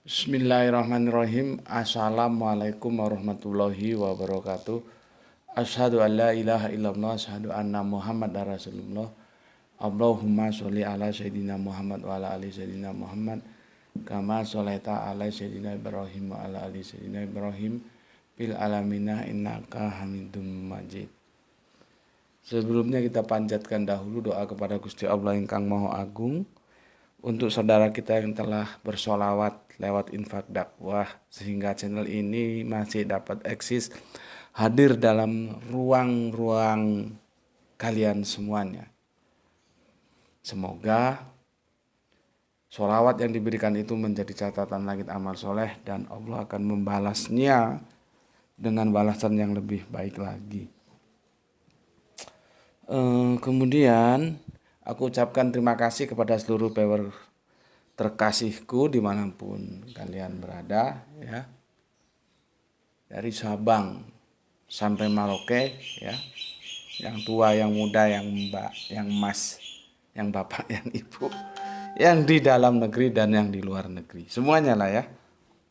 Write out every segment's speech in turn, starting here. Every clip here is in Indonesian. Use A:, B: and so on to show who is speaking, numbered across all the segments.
A: Bismillahirrahmanirrahim. Assalamualaikum warahmatullahi wabarakatuh. Asyhadu an la ilaha illallah, asyhadu anna Muhammad Rasulullah. Allahumma sholli ala sayyidina Muhammad wa ala ali sayyidina Muhammad. Kama sholaita ala sayyidina Ibrahim wa ala ali sayyidina Ibrahim fil alamina innaka Hamidum Majid. Sebelumnya kita panjatkan dahulu doa kepada Gusti Allah Ingkang Maha Agung untuk saudara kita yang telah bersolawat lewat infak dakwah sehingga channel ini masih dapat eksis hadir dalam ruang-ruang kalian semuanya. Semoga solawat yang diberikan itu menjadi catatan langit amal soleh dan Allah akan membalasnya dengan balasan yang lebih baik lagi. Kemudian aku ucapkan terima kasih kepada seluruh viewer terkasihku dimanapun kalian berada, ya, dari Sabang sampai Merauke, ya, yang tua, yang muda, yang mbak, yang mas, yang bapak, yang ibu, yang di dalam negeri dan yang di luar negeri, semuanya lah ya.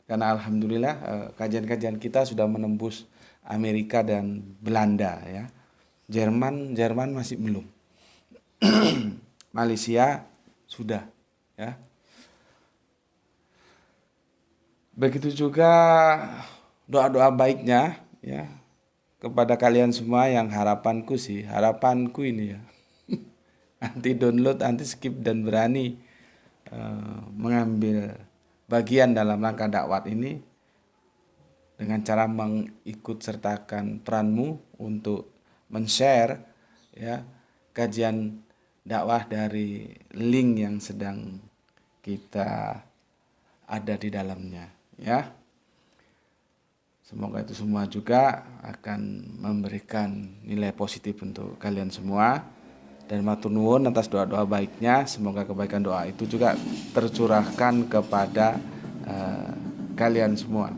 A: Karena alhamdulillah kajian-kajian kita sudah menembus Amerika dan Belanda, ya. Jerman masih belum. Malaysia sudah, ya. Begitu juga doa-doa baiknya, ya, kepada kalian semua yang harapanku ini ya. Anti download, anti skip dan berani mengambil bagian dalam langkah dakwah ini dengan cara mengikut sertakan peranmu untuk men-share, ya, kajian dakwah dari link yang sedang kita ada di dalamnya, ya. Semoga itu semua juga akan memberikan nilai positif untuk kalian semua, dan matur nuwun atas doa-doa baiknya. Semoga kebaikan doa itu juga tercurahkan kepada kalian semua.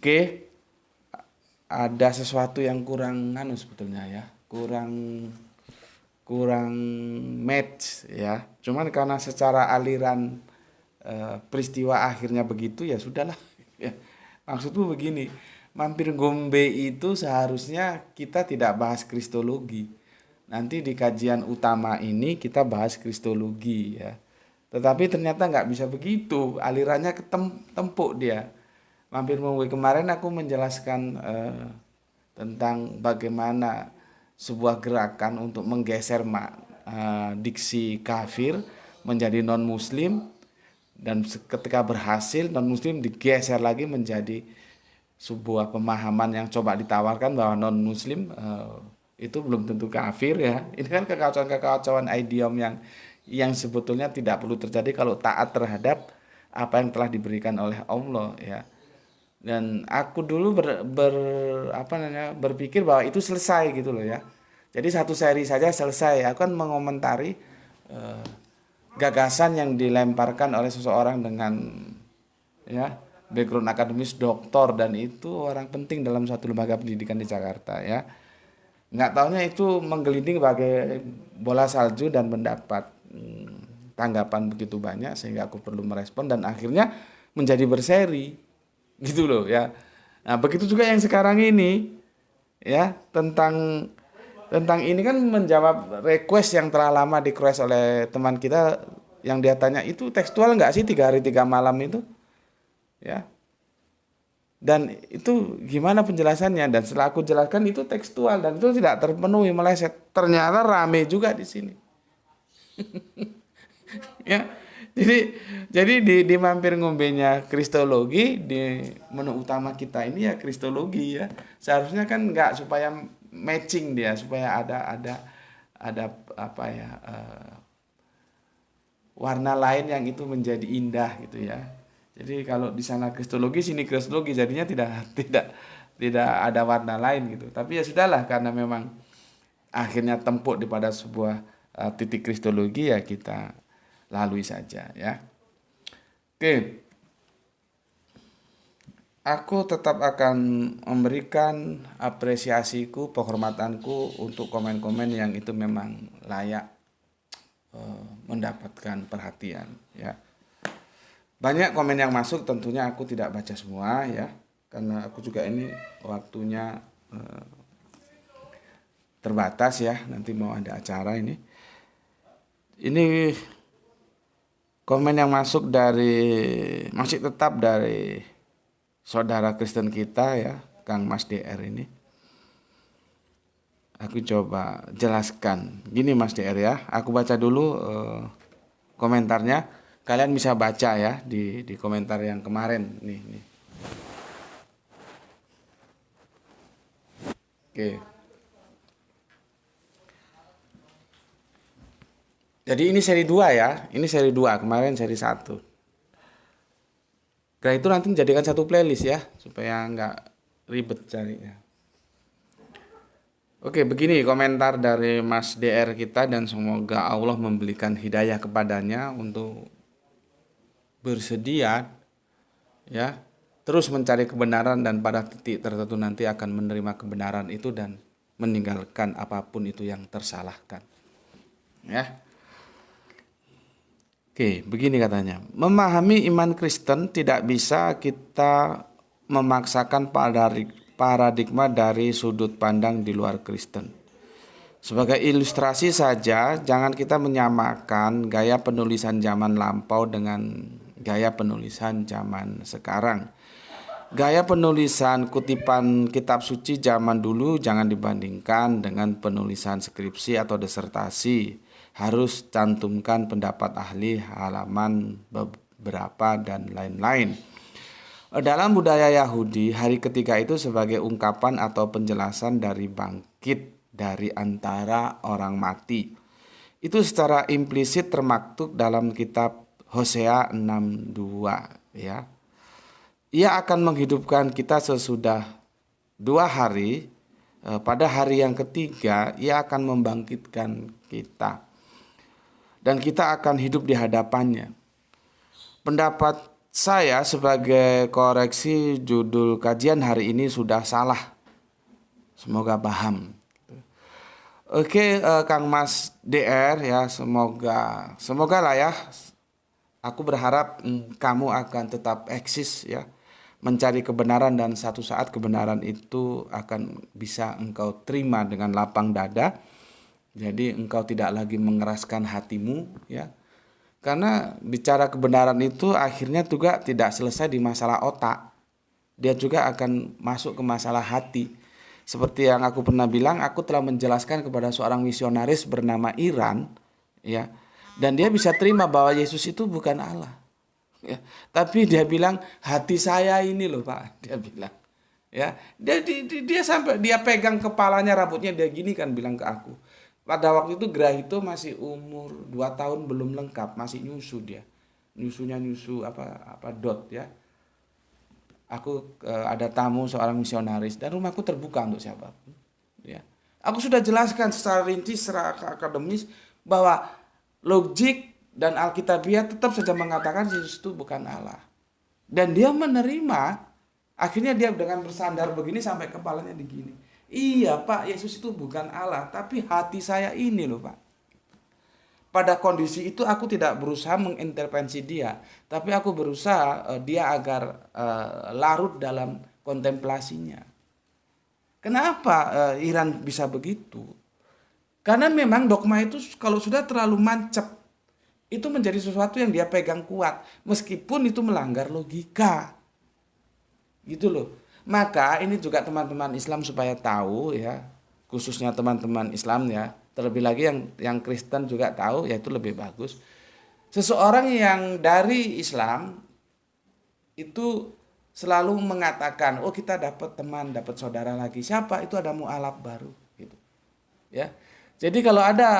A: Oke, ada sesuatu yang kurang sebetulnya, ya, kurang match, ya. Cuman karena secara aliran peristiwa akhirnya begitu, ya sudahlah. Ya. Maksudku begini, mampir gombe itu seharusnya kita tidak bahas kristologi. Nanti di kajian utama ini kita bahas kristologi, ya. Tetapi ternyata nggak bisa begitu, alirannya ketempuk dia. Mampir gombe kemarin aku menjelaskan tentang bagaimana sebuah gerakan untuk menggeser diksi kafir menjadi non muslim, dan ketika berhasil non muslim digeser lagi menjadi sebuah pemahaman yang coba ditawarkan bahwa non muslim itu belum tentu kafir, ya. Ini kan kekacauan idiom yang sebetulnya tidak perlu terjadi kalau taat terhadap apa yang telah diberikan oleh Allah, ya. Dan aku dulu berpikir bahwa itu selesai gitu loh, ya. Jadi satu seri saja selesai. Aku kan mengomentari gagasan yang dilemparkan oleh seseorang dengan, ya, background akademis doktor, dan itu orang penting dalam suatu lembaga pendidikan di Jakarta, ya. Nggak taunya itu menggelinding bagai bola salju dan mendapat tanggapan begitu banyak sehingga aku perlu merespon dan akhirnya menjadi berseri gitu loh, ya. Nah, begitu juga yang sekarang ini, ya, tentang ini kan menjawab request yang telah lama di request oleh teman kita yang dia tanya, itu tekstual nggak sih 3 hari 3 malam itu, ya. Dan itu gimana penjelasannya, dan setelah aku jelaskan itu tekstual dan itu tidak terpenuhi, meleset. Ternyata rame juga di sini. Ya. Jadi di mampir ngombenya kristologi, di menu utama kita ini ya kristologi, ya. Seharusnya kan enggak, supaya matching dia, supaya ada apa ya, warna lain yang itu menjadi indah gitu, ya. Jadi kalau di sana kristologi, sini kristologi, jadinya tidak ada warna lain gitu. Tapi ya sudahlah, karena memang akhirnya tempuk pada sebuah titik kristologi, ya kita lalui saja, ya. Oke. Aku tetap akan memberikan apresiasiku, penghormatanku untuk komen-komen yang itu memang layak mendapatkan perhatian, ya. Banyak komen yang masuk, tentunya aku tidak baca semua ya, karena aku juga ini waktunya terbatas ya, nanti mau ada acara ini. Ini komen yang masuk masih tetap dari saudara Kristen kita ya, Kang Mas DR ini. Aku coba jelaskan. Gini Mas DR ya, aku baca dulu komentarnya. Kalian bisa baca ya di komentar yang kemarin nih. Oke. Jadi ini seri 2 ya. Ini seri 2, kemarin seri 1. Karena itu nanti dijadikan satu playlist ya, supaya nggak ribet carinya. Oke, begini komentar dari Mas DR kita, dan semoga Allah memberikan hidayah kepadanya untuk bersedia ya terus mencari kebenaran, dan pada titik tertentu nanti akan menerima kebenaran itu dan meninggalkan apapun itu yang tersalahkan. Ya. Oke, begini katanya. Memahami iman Kristen tidak bisa kita memaksakan paradigma dari sudut pandang di luar Kristen. Sebagai ilustrasi saja, jangan kita menyamakan gaya penulisan zaman lampau dengan gaya penulisan zaman sekarang. Gaya penulisan kutipan kitab suci zaman dulu jangan dibandingkan dengan penulisan skripsi atau disertasi. Harus cantumkan pendapat ahli, halaman beberapa, dan lain-lain. Dalam budaya Yahudi, hari ketiga itu sebagai ungkapan atau penjelasan dari bangkit dari antara orang mati. Itu secara implisit termaktub dalam kitab Hosea 6:2 ya. Ia akan menghidupkan kita sesudah 2 hari, pada hari yang ketiga ia akan membangkitkan kita. Dan kita akan hidup di hadapannya. Pendapat saya sebagai koreksi judul kajian hari ini sudah salah. Semoga paham. Oke, Kang Mas DR ya, semoga lah ya. Aku berharap kamu akan tetap eksis ya, mencari kebenaran, dan satu saat kebenaran itu akan bisa engkau terima dengan lapang dada. Jadi engkau tidak lagi mengeraskan hatimu ya. Karena bicara kebenaran itu akhirnya juga tidak selesai di masalah otak. Dia juga akan masuk ke masalah hati. Seperti yang aku pernah bilang, aku telah menjelaskan kepada seorang misionaris bernama Iran ya. Dan dia bisa terima bahwa Yesus itu bukan Allah. Ya, tapi dia bilang hati saya ini loh Pak, dia bilang. Ya, dia sampai dia pegang kepalanya, rambutnya dia gini kan, bilang ke aku. Pada waktu itu Grahito masih umur 2 tahun belum lengkap, masih nyusu dia. Nyusunya nyusu apa dot ya. Aku ada tamu seorang misionaris dan rumahku terbuka untuk siapapun. Ya. Aku sudah jelaskan secara rinci, secara akademis bahwa logik dan Alkitabiah tetap saja mengatakan Yesus itu bukan Allah. Dan dia menerima, akhirnya dia dengan bersandar begini sampai kepalanya digini. Iya Pak, Yesus itu bukan Allah, tapi hati saya ini loh Pak. Pada kondisi itu aku tidak berusaha mengintervensi dia, tapi aku berusaha dia agar larut dalam kontemplasinya. Kenapa Iran bisa begitu? Karena memang dogma itu kalau sudah terlalu mancep, itu menjadi sesuatu yang dia pegang kuat, meskipun itu melanggar logika. Gitu loh. Maka ini juga teman-teman Islam supaya tahu ya, khususnya teman-teman Islam ya, terlebih lagi yang Kristen juga tahu, yaitu lebih bagus. Seseorang yang dari Islam itu selalu mengatakan, oh kita dapat teman, dapat saudara lagi. Siapa? Itu ada mu'alaf baru gitu. Ya. Jadi kalau ada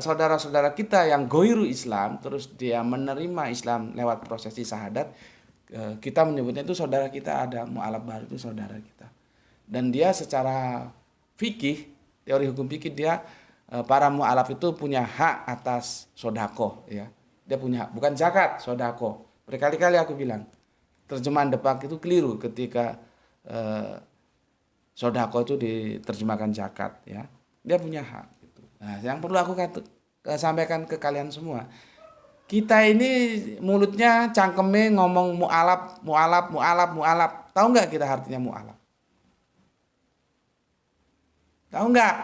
A: saudara-saudara kita yang goiru Islam, terus dia menerima Islam lewat prosesi syahadat, kita menyebutnya itu saudara kita, ada mu'alaf baru, itu saudara kita. Dan dia secara fikih, teori hukum fikih, dia para mu'alaf itu punya hak atas sodako ya. Dia punya hak, bukan zakat, sodako. Berkali-kali aku bilang, terjemahan Depak itu keliru ketika sodako itu diterjemahkan zakat ya. Dia punya hak gitu. Nah, yang perlu aku sampaikan ke kalian semua, Kita ini mulutnya cangkeme ngomong mu'alaf, mu'alaf, mu'alaf, mu'alaf. Tahu nggak kita artinya mu'alaf? Tahu nggak?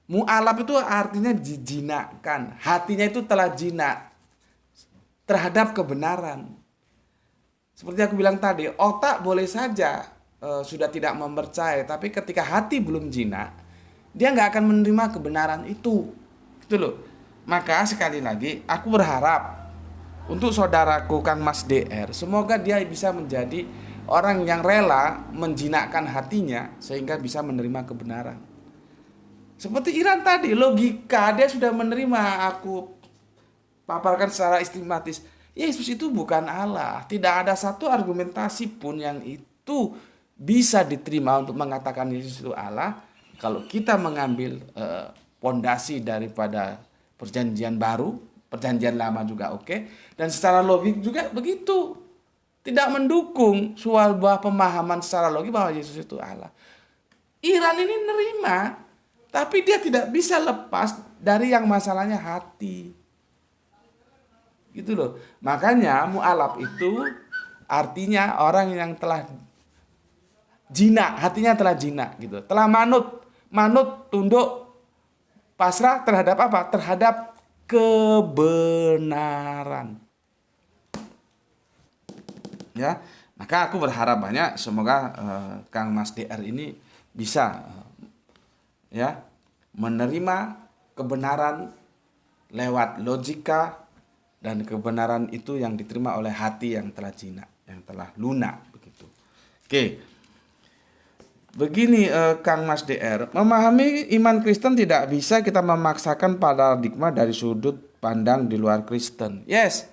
A: Mu'alaf itu artinya dijinakkan. Hatinya itu telah jinak terhadap kebenaran. Seperti aku bilang tadi, otak boleh saja sudah tidak mempercayai, tapi ketika hati belum jinak, dia nggak akan menerima kebenaran itu. Gitu loh. Maka sekali lagi, aku berharap untuk saudaraku Kang Mas DR, semoga dia bisa menjadi orang yang rela menjinakkan hatinya sehingga bisa menerima kebenaran. Seperti Iran tadi, logika dia sudah menerima, aku paparkan secara sistematis. Yesus itu bukan Allah. Tidak ada satu argumentasi pun yang itu bisa diterima untuk mengatakan Yesus itu Allah. Kalau kita mengambil pondasi daripada perjanjian baru, perjanjian lama juga oke. Dan secara logik juga begitu. Tidak mendukung sebuah pemahaman secara logik bahwa Yesus itu Allah. Iran ini nerima, tapi dia tidak bisa lepas dari yang masalahnya hati. Gitu loh. Makanya mu'alaf itu artinya orang yang telah jinak, hatinya telah jinak gitu. Telah manut, tunduk, pasrah terhadap apa? Terhadap kebenaran. Ya, maka aku berharap banyak semoga Kang Mas DR ini bisa ya menerima kebenaran lewat logika, dan kebenaran itu yang diterima oleh hati yang telah jinak, yang telah lunak begitu. Oke. Begini Kang Mas DR, memahami iman Kristen tidak bisa kita memaksakan paradigma dari sudut pandang di luar Kristen. Yes.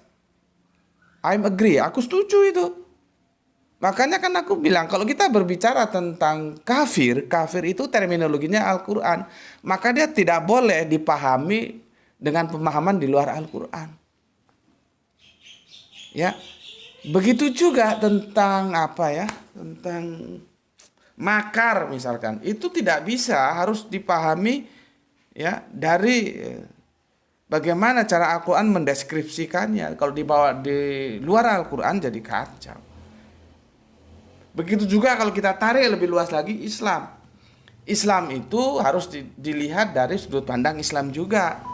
A: I'm agree, aku setuju itu. Makanya kan aku bilang kalau kita berbicara tentang kafir itu terminologinya Al-Qur'an, maka dia tidak boleh dipahami dengan pemahaman di luar Al-Qur'an. Ya, begitu juga tentang apa ya, tentang makar misalkan, itu tidak bisa, harus dipahami ya dari bagaimana cara Al-Quran mendeskripsikannya. Kalau dibawa di luar Al-Quran jadi kacau. Begitu juga kalau kita tarik lebih luas lagi Islam. Islam itu harus dilihat dari sudut pandang Islam juga.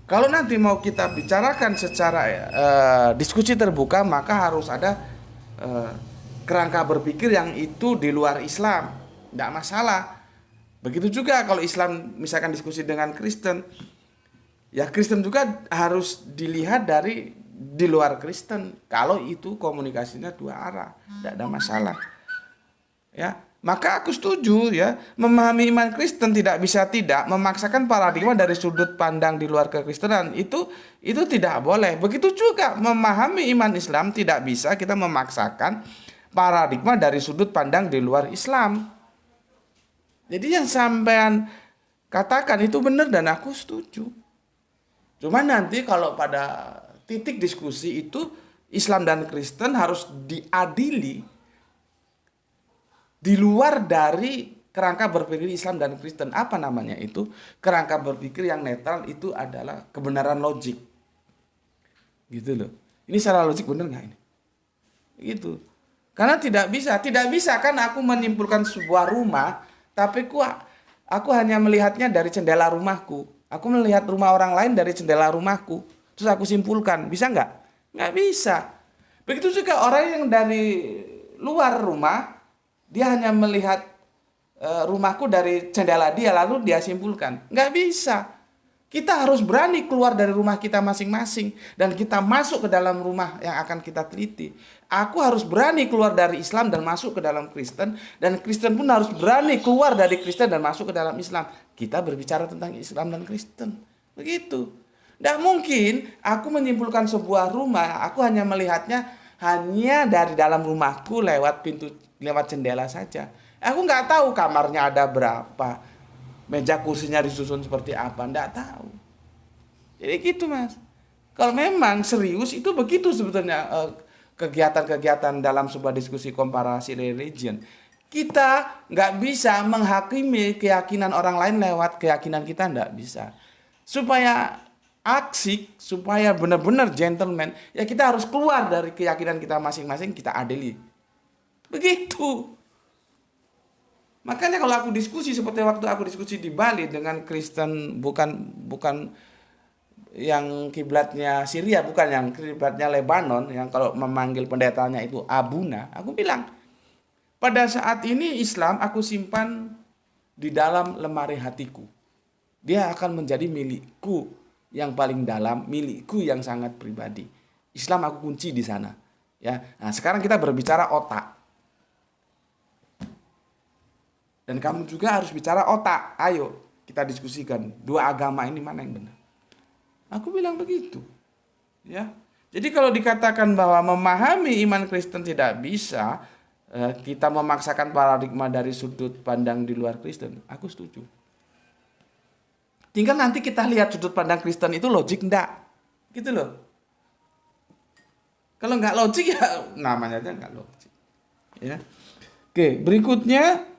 A: Kalau nanti mau kita bicarakan secara diskusi terbuka, maka harus ada kerangka berpikir yang itu di luar Islam. Tidak masalah. Begitu juga kalau Islam misalkan diskusi dengan Kristen, ya Kristen juga harus dilihat dari di luar Kristen. Kalau itu komunikasinya dua arah, tidak ada masalah. Ya. Maka aku setuju ya, memahami iman Kristen tidak bisa tidak memaksakan paradigma dari sudut pandang di luar kekristenan. Itu tidak boleh. Begitu juga memahami iman Islam tidak bisa kita memaksakan paradigma dari sudut pandang di luar Islam. Jadi yang sampean katakan itu benar dan aku setuju. Cuma nanti kalau pada titik diskusi itu Islam dan Kristen harus diadili di luar dari kerangka berpikir Islam dan Kristen. Apa namanya itu? Kerangka berpikir yang netral itu adalah kebenaran logik. Gitu loh. Ini secara logik benar nggak ini? Gitu. Karena tidak bisa kan aku menyimpulkan sebuah rumah, tapi aku hanya melihatnya dari jendela rumahku. Aku melihat rumah orang lain dari jendela rumahku. Terus aku simpulkan, bisa nggak? Nggak bisa. Begitu juga orang yang dari luar rumah, dia hanya melihat rumahku dari jendela dia, lalu dia simpulkan. Nggak bisa. Kita harus berani keluar dari rumah kita masing-masing. Dan kita masuk ke dalam rumah yang akan kita teliti. Aku harus berani keluar dari Islam dan masuk ke dalam Kristen. Dan Kristen pun harus berani keluar dari Kristen dan masuk ke dalam Islam. Kita berbicara tentang Islam dan Kristen. Begitu. Tidak mungkin aku menyimpulkan sebuah rumah, aku hanya melihatnya hanya dari dalam rumahku lewat jendela saja. Aku nggak tahu kamarnya ada berapa, meja kursinya disusun seperti apa, nggak tahu. Jadi gitu mas. Kalau memang serius itu begitu sebetulnya kegiatan-kegiatan dalam sebuah diskusi komparasi religion. Kita nggak bisa menghakimi keyakinan orang lain lewat keyakinan kita, nggak bisa. Supaya aksi supaya benar-benar gentleman, ya kita harus keluar dari keyakinan kita masing-masing, kita adili. Begitu. Makanya kalau aku diskusi seperti waktu aku diskusi di Bali dengan Kristen, bukan yang kiblatnya Syria, bukan yang kiblatnya Lebanon, yang kalau memanggil pendetanya itu Abuna, aku bilang, pada saat ini Islam aku simpan di dalam lemari hatiku. Dia akan menjadi milikku yang paling dalam, milikku yang sangat pribadi. Islam aku kunci di sana. Ya, nah sekarang kita berbicara otak. Dan kamu juga harus bicara otak. Ayo kita diskusikan dua agama ini mana yang benar. Aku bilang begitu. Ya. Jadi kalau dikatakan bahwa memahami iman Kristen tidak bisa, kita memaksakan paradigma dari sudut pandang di luar Kristen, aku setuju. Tinggal nanti kita lihat sudut pandang Kristen itu logik enggak. Gitu loh. Kalau enggak logik ya namanya aja enggak logik. Ya. Oke, berikutnya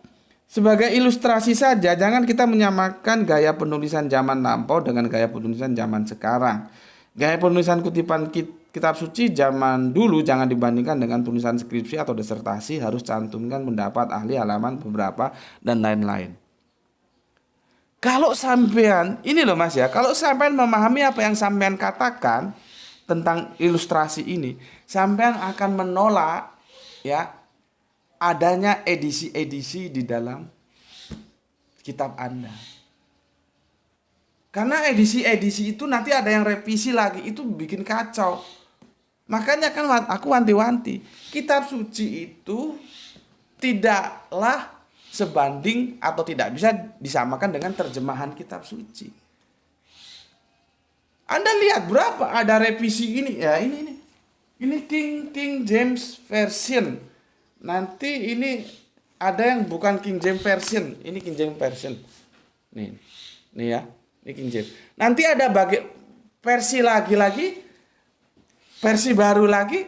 A: sebagai ilustrasi saja, jangan kita menyamakan gaya penulisan zaman lampau dengan gaya penulisan zaman sekarang. Gaya penulisan kutipan kitab suci zaman dulu jangan dibandingkan dengan tulisan skripsi atau disertasi, harus cantumkan pendapat ahli, halaman beberapa, dan lain-lain. Kalau sampean, ini loh Mas ya, kalau sampean memahami apa yang sampean katakan tentang ilustrasi ini, sampean akan menolak ya adanya edisi-edisi di dalam kitab Anda. Karena edisi-edisi itu nanti ada yang revisi lagi, itu bikin kacau. Makanya kan aku wanti-wanti, kitab suci itu tidaklah sebanding atau tidak bisa disamakan dengan terjemahan kitab suci. Anda lihat berapa ada revisi ini ya, ini King James Version. Nanti ini ada yang bukan King James Version, ini King James Version. Nih ya, ini King James. Nanti ada versi lagi, versi baru lagi,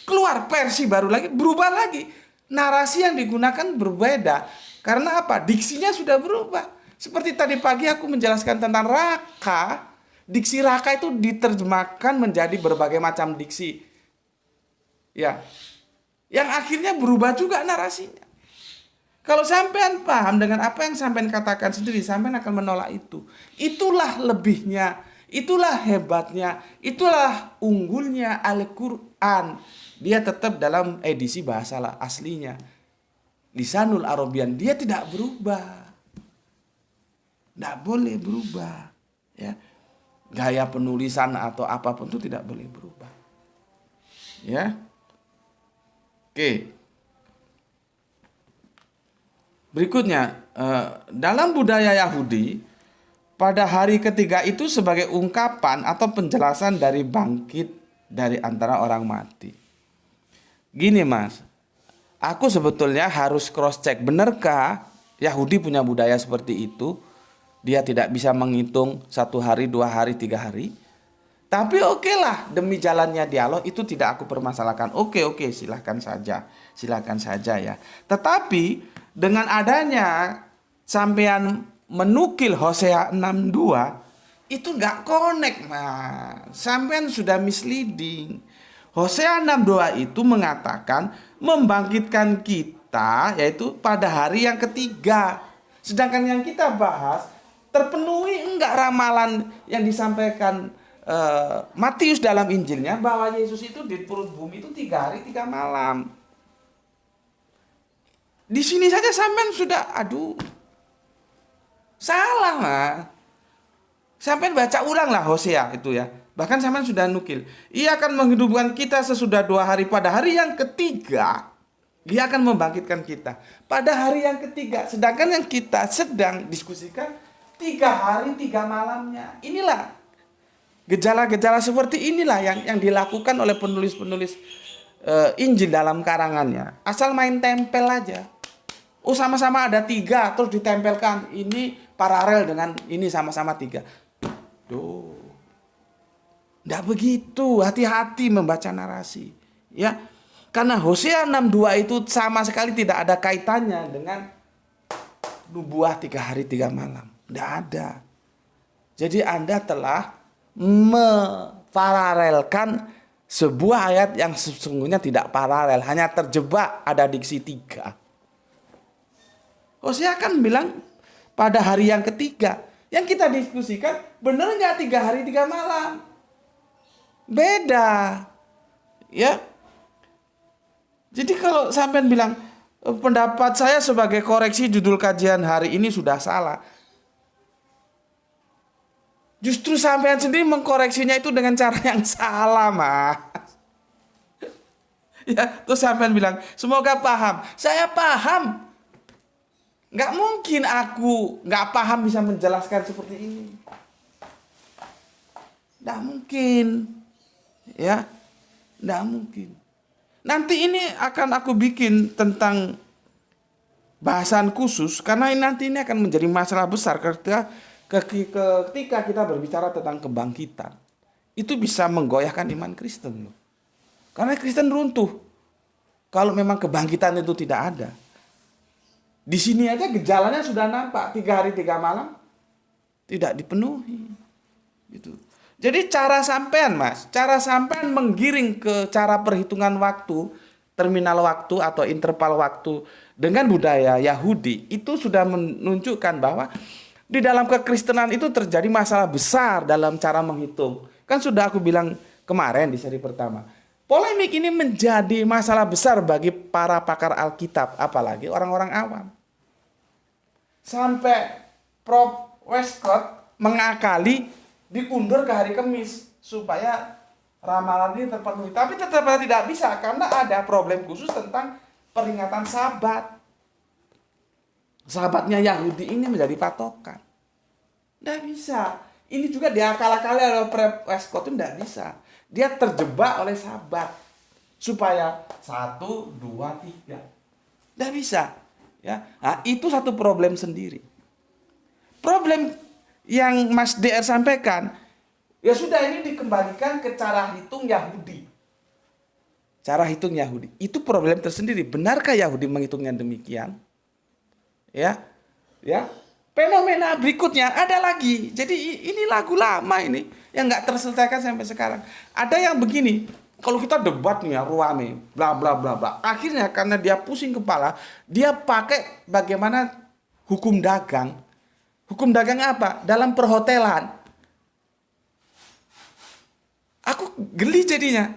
A: keluar versi baru lagi, berubah lagi. Narasi yang digunakan berbeda. Karena apa? Diksinya sudah berubah. Seperti tadi pagi aku menjelaskan tentang raka. Diksi raka itu diterjemahkan menjadi berbagai macam diksi. Ya. Yang akhirnya berubah juga narasinya. Kalau sampean paham dengan apa yang sampean katakan sendiri, sampean akan menolak itu. Itulah lebihnya, itulah hebatnya, itulah unggulnya Al-Quran. Dia tetap dalam edisi bahasa aslinya. Lisanul Arabian, dia tidak berubah. Tidak boleh berubah. Ya. Gaya penulisan atau apapun itu tidak boleh berubah. Ya. Oke. Berikutnya, dalam budaya Yahudi, pada hari ketiga itu sebagai ungkapan atau penjelasan dari bangkit dari antara orang mati. Gini Mas, aku sebetulnya harus cross check, benarkah Yahudi punya budaya seperti itu? Dia tidak bisa menghitung 1 hari, 2 hari, 3 hari. Tapi oke lah, demi jalannya dialog itu tidak aku permasalahkan. Oke, silahkan saja ya. Tetapi dengan adanya sampean menukil Hosea 6:2 itu nggak connect Mas. Sampean sudah misleading. Hosea 6:2 itu mengatakan membangkitkan kita yaitu pada hari yang ketiga. Sedangkan yang kita bahas terpenuhi enggak ramalan yang disampaikan Matius dalam Injilnya bahwa Yesus itu di perut bumi itu 3 hari 3 malam. Di sini saja sampean sudah salah Mas. Sampean baca ulang lah Hosea itu ya. Bahkan sampean sudah nukil. Ia akan menghidupkan kita sesudah 2 hari. Pada hari yang ketiga, dia akan membangkitkan kita. Pada hari yang ketiga. Sedangkan yang kita sedang diskusikan 3 hari 3 malamnya. Inilah gejala-gejala seperti inilah yang dilakukan oleh penulis-penulis Injil dalam karangannya. Asal main tempel aja. Oh sama-sama ada 3 terus ditempelkan. Ini paralel dengan ini sama-sama 3. Tidak begitu, hati-hati membaca narasi. Ya, karena Hosea 6:2 itu sama sekali tidak ada kaitannya dengan nubuah 3 hari 3 malam. Tidak ada. Jadi Anda telah memparalelkan sebuah ayat yang sesungguhnya tidak paralel, hanya terjebak ada diksi 3. Hosea kan bilang pada hari yang ketiga. Yang kita diskusikan, benar nggak 3 hari 3 malam? Beda. Ya. Jadi kalau sampean bilang, pendapat saya sebagai koreksi judul kajian hari ini sudah salah. Justru sampean sendiri mengkoreksinya itu dengan cara yang salah, Mas. Ya, terus sampean bilang, semoga paham. Saya paham. Nggak mungkin aku nggak paham bisa menjelaskan seperti ini. Nggak mungkin. Ya, nggak mungkin. Nanti ini akan aku bikin tentang bahasan khusus, karena nanti ini akan menjadi masalah besar ketika kita berbicara tentang kebangkitan. Itu bisa menggoyahkan iman Kristen loh. Karena Kristen runtuh kalau memang kebangkitan itu tidak ada. Di sini aja gejalanya sudah nampak, 3 hari 3 malam tidak dipenuhi. Gitu. Jadi cara sampean, Mas, cara sampean menggiring ke cara perhitungan waktu, terminal waktu atau interval waktu dengan budaya Yahudi, itu sudah menunjukkan bahwa di dalam kekristenan itu terjadi masalah besar dalam cara menghitung. Kan sudah aku bilang kemarin di seri pertama. Polemik ini menjadi masalah besar bagi para pakar Alkitab, apalagi orang-orang awam. Sampai Prof. Westcott mengakali diundur ke hari Kamis supaya ramalan ini terpenuhi. Tapi tetap tidak bisa karena ada problem khusus tentang peringatan Sabat. Sabatnya Yahudi ini menjadi patokan. Tidak bisa. Ini juga diakal-akali oleh Prof. Westcott itu tidak bisa. Dia terjebak oleh Sabat supaya 1, 2, 3. Tidak bisa. Ya, nah, itu satu problem sendiri. Problem yang Mas DR sampaikan, ya sudah ini dikembalikan ke cara hitung Yahudi. Cara hitung Yahudi. Itu problem tersendiri. Benarkah Yahudi menghitungnya demikian? Ya. Ya. Fenomena berikutnya ada lagi. Jadi ini lagu lama ini yang nggak terselesaikan sampai sekarang. Ada yang begini. Kalau kita debat nih ya, ruame, bla bla bla bla. Akhirnya karena dia pusing kepala, dia pakai bagaimana hukum dagang. Hukum dagang apa? Dalam perhotelan. Aku geli jadinya.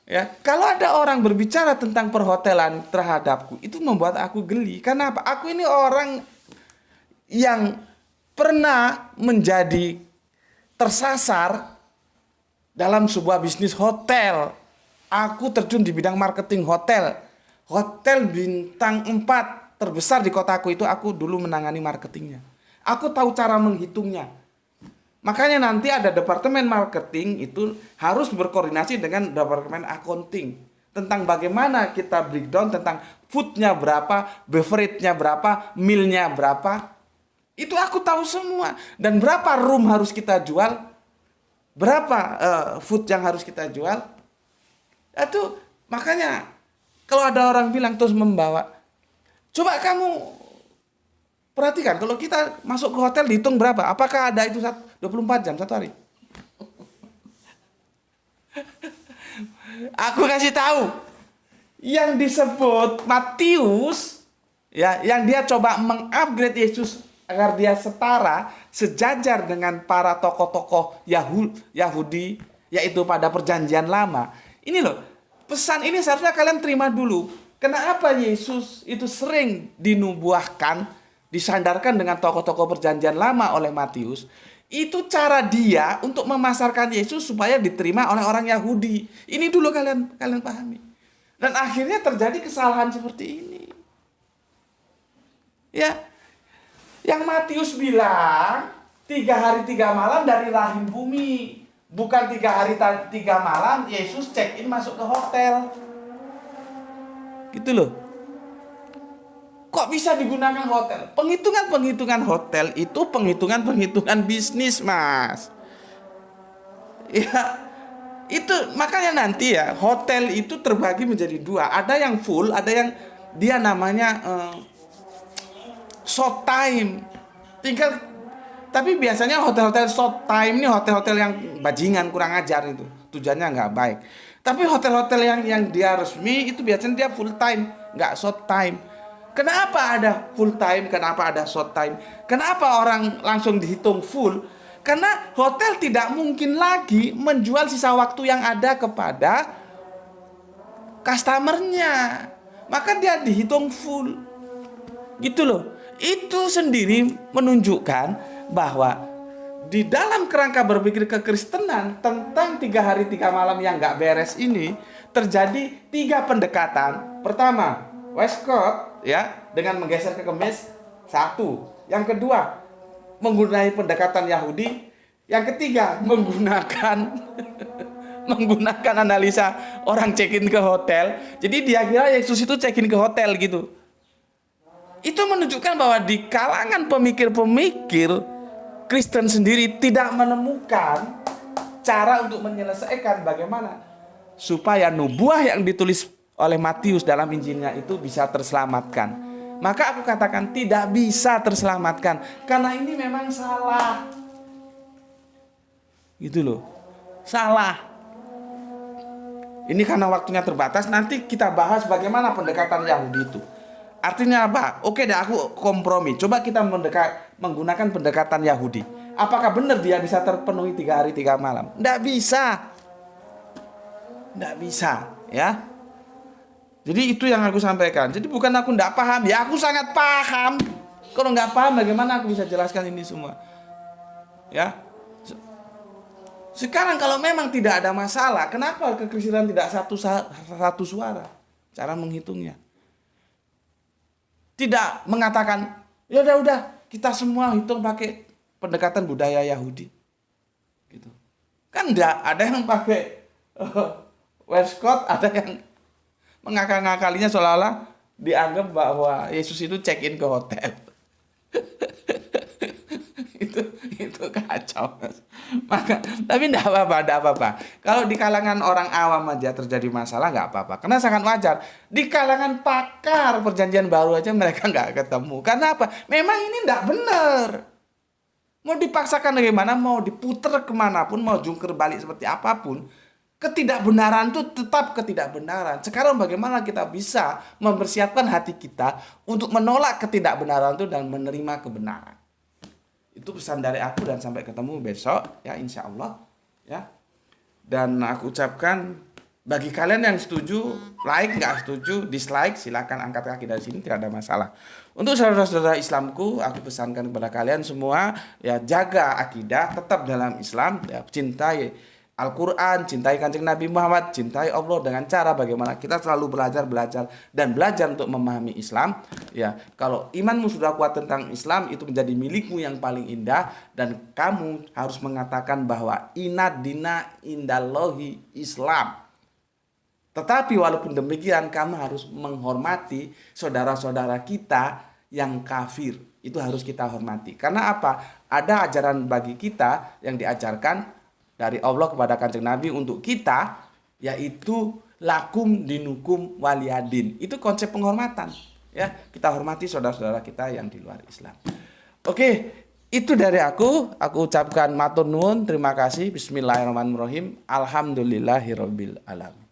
A: Ya, kalau ada orang berbicara tentang perhotelan terhadapku, itu membuat aku geli. Karena apa? Aku ini orang yang pernah menjadi tersasar dalam sebuah bisnis hotel. Aku terjun di bidang marketing hotel. Hotel bintang 4 terbesar di kotaku itu aku dulu menangani marketingnya. Aku tahu cara menghitungnya. Makanya nanti ada departemen marketing itu harus berkoordinasi dengan departemen accounting. Tentang bagaimana kita breakdown tentang foodnya berapa, beverage-nya berapa, meal-nya berapa. Itu aku tahu semua. Dan berapa room harus kita jual. Berapa food yang harus kita jual. Itu makanya kalau ada orang bilang terus membawa. Coba kamu perhatikan, kalau kita masuk ke hotel dihitung berapa? Apakah ada itu 24 jam satu hari? Aku kasih tahu. Yang disebut Matius, ya, yang dia coba mengupgrade Yesus agar dia setara, sejajar dengan para tokoh-tokoh Yahudi, yaitu pada perjanjian lama. Ini loh, pesan ini seharusnya kalian terima dulu. Kenapa Yesus itu sering dinubuahkan, disandarkan dengan tokoh-tokoh perjanjian lama oleh Matius? Itu cara dia untuk memasarkan Yesus supaya diterima oleh orang Yahudi. Ini dulu kalian pahami. Dan akhirnya terjadi kesalahan seperti ini. Ya, yang Matius bilang 3 hari 3 malam dari rahim bumi. Bukan 3 hari 3 malam Yesus check in masuk ke hotel. Gitu loh. Kok bisa digunakan hotel? Penghitungan hotel itu penghitungan bisnis, Mas. Ya, itu makanya nanti ya hotel itu terbagi menjadi 2. Ada yang full, ada yang dia namanya short time. Tinggal Tapi biasanya hotel-hotel short time ini hotel-hotel yang bajingan, kurang ajar itu. Tujuannya nggak baik. Tapi hotel-hotel yang dia resmi itu biasanya dia full time, nggak short time. Kenapa ada full time? Kenapa ada short time? Kenapa orang langsung dihitung full? Karena hotel tidak mungkin lagi menjual sisa waktu yang ada kepada customernya. Maka dia dihitung full. Gitu loh. Itu sendiri menunjukkan bahwa di dalam kerangka berpikir kekristenan tentang 3 hari 3 malam yang nggak beres ini terjadi 3 pendekatan. Pertama, Westcott ya dengan menggeser ke kemis, 1. Yang kedua, menggunakan pendekatan Yahudi. Yang ketiga, menggunakan analisa orang check-in ke hotel. Jadi dia kira Yesus itu check-in ke hotel gitu. Itu menunjukkan bahwa di kalangan pemikir-pemikir Kristen sendiri tidak menemukan cara untuk menyelesaikan bagaimana supaya nubuah yang ditulis oleh Matius dalam Injilnya itu bisa terselamatkan. Maka aku katakan tidak bisa terselamatkan karena ini memang salah. Gitu loh. Salah. Ini karena waktunya terbatas, nanti kita bahas bagaimana pendekatan Yahudi itu. Artinya apa? Oke deh, aku kompromi. Coba kita menggunakan pendekatan Yahudi. Apakah benar dia bisa terpenuhi 3 hari 3 malam? Nggak bisa. Nggak bisa, ya. Jadi itu yang aku sampaikan. Jadi bukan aku nggak paham, ya aku sangat paham. Kalau nggak paham, bagaimana aku bisa jelaskan ini semua? Ya. Sekarang kalau memang tidak ada masalah, kenapa kekristenan tidak satu suara cara menghitungnya? Tidak mengatakan, ya udah kita semua hitung pakai pendekatan budaya Yahudi. Gitu. Kan enggak, ada yang pakai Westcott, ada yang mengakal-ngakalinya seolah-olah dianggap bahwa Yesus itu check-in ke hotel. itu kacau, Mas. Maka tapi enggak apa-apa. Kalau di kalangan orang awam aja terjadi masalah enggak apa-apa. Karena sangat wajar. Di kalangan pakar perjanjian baru aja mereka enggak ketemu. Karena apa? Memang ini enggak benar. Mau dipaksakan bagaimana, mau diputer kemanapun, mau jungkir balik seperti apapun, ketidakbenaran itu tetap ketidakbenaran. Sekarang bagaimana kita bisa mempersiapkan hati kita untuk menolak ketidakbenaran itu dan menerima kebenaran. Itu pesan dari aku dan sampai ketemu besok ya insya Allah ya. Dan aku ucapkan bagi kalian yang setuju like, nggak setuju dislike, silakan angkat kaki dari sini, tidak ada masalah. Untuk saudara-saudara Islamku, aku pesankan kepada kalian semua ya, jaga akidah, tetap dalam Islam ya, cintai Al-Quran, cintai Kanjeng Nabi Muhammad, cintai Allah dengan cara bagaimana kita selalu belajar dan belajar untuk memahami Islam. Ya, kalau imanmu sudah kuat tentang Islam, itu menjadi milikmu yang paling indah dan kamu harus mengatakan bahwa inna dina indallahi Islam. Tetapi walaupun demikian kamu harus menghormati saudara-saudara kita yang kafir. Itu harus kita hormati. Karena apa? Ada ajaran bagi kita yang diajarkan dari Allah kepada Kanjeng Nabi untuk kita, yaitu lakum dinukum waliyadin. Itu konsep penghormatan. Ya, kita hormati saudara-saudara kita yang di luar Islam. Oke, itu dari aku. Aku ucapkan matur nuwun, terima kasih. Bismillahirrahmanirrahim. Alhamdulillahirabbil alamin.